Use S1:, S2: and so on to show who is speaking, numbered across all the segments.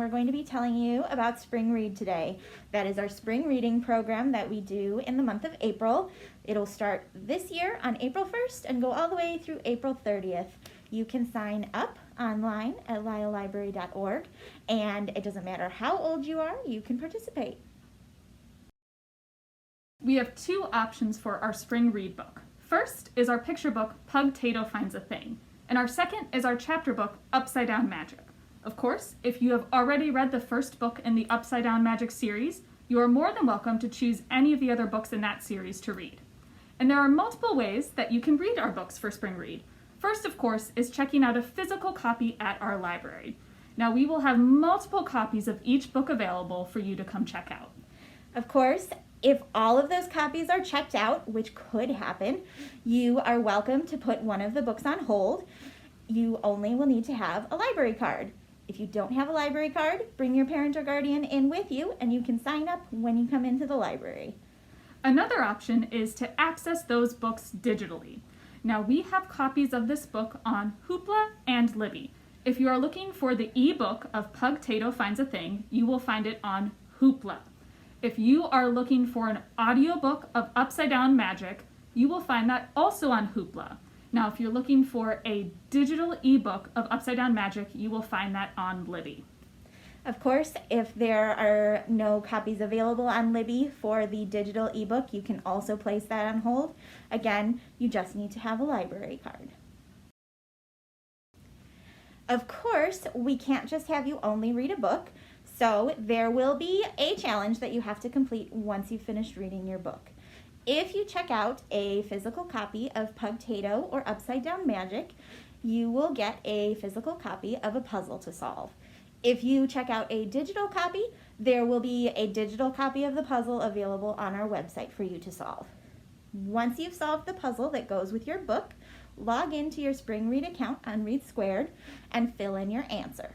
S1: we're going to be telling you about Spring Read today. That is our spring reading program that we do in the month of April. It'll start this year on April 1st and go all the way through April 30th. You can sign up online at lyelllibrary.org, and it doesn't matter how old you are, you can participate.
S2: We have two options for our spring read book. First is our picture book, Pugtato Finds a Thing, and our second is our chapter book, Upside Down Magic. Of course, if you have already read the first book in the Upside Down Magic series, you are more than welcome to choose any of the other books in that series to read. And there are multiple ways that you can read our books for Spring Read. First, of course, is checking out a physical copy at our library. Now, we will have multiple copies of each book available for you to come check out.
S1: Of course, if all of those copies are checked out, which could happen, you are welcome to put one of the books on hold. You only will need to have a library card. If you don't have a library card, bring your parent or guardian in with you and you can sign up when you come into the library.
S2: Another option is to access those books digitally. Now, we have copies of this book on Hoopla and Libby. If you are looking for the ebook of Pugtato Finds a Thing, you will find it on Hoopla. If you are looking for an audiobook of Upside Down Magic, you will find that also on Hoopla. Now, if you're looking for a digital ebook of Upside Down Magic, you will find that on Libby.
S1: Of course, if there are no copies available on Libby for the digital ebook, you can also place that on hold. Again, you just need to have a library card. Of course, we can't just have you only read a book. So there will be a challenge that you have to complete once you've finished reading your book. If you check out a physical copy of Pugtato or Upside Down Magic, you will get a physical copy of a puzzle to solve. If you check out a digital copy, there will be a digital copy of the puzzle available on our website for you to solve. Once you've solved the puzzle that goes with your book, log into your Spring Read account on Read Squared and fill in your answer.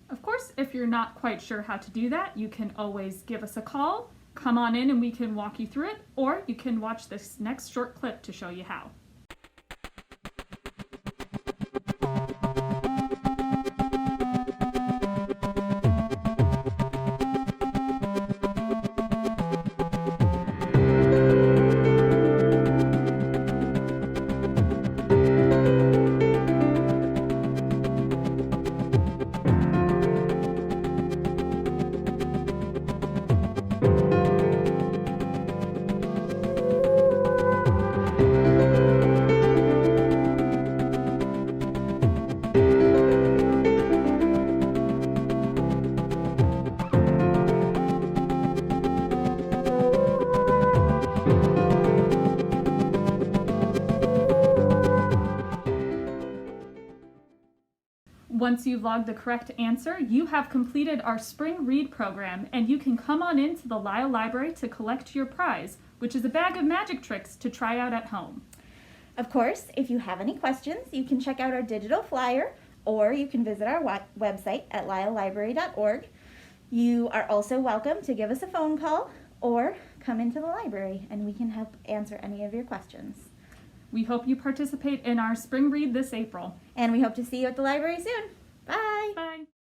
S2: Of course, if you're not quite sure how to do that, you can always give us a call, come on in and we can walk you through it, or you can watch this next short clip to show you how. Once you've logged the correct answer, you have completed our Spring Read program and you can come on into the Lyle Library to collect your prize, which is a bag of magic tricks to try out at home.
S1: Of course, if you have any questions, you can check out our digital flyer or you can visit our website at lyelllibrary.org. You are also welcome to give us a phone call or come into the library and we can help answer any of your questions.
S2: We hope you participate in our Spring Read this April.
S1: And we hope to see you at the library soon. Bye!
S2: Bye!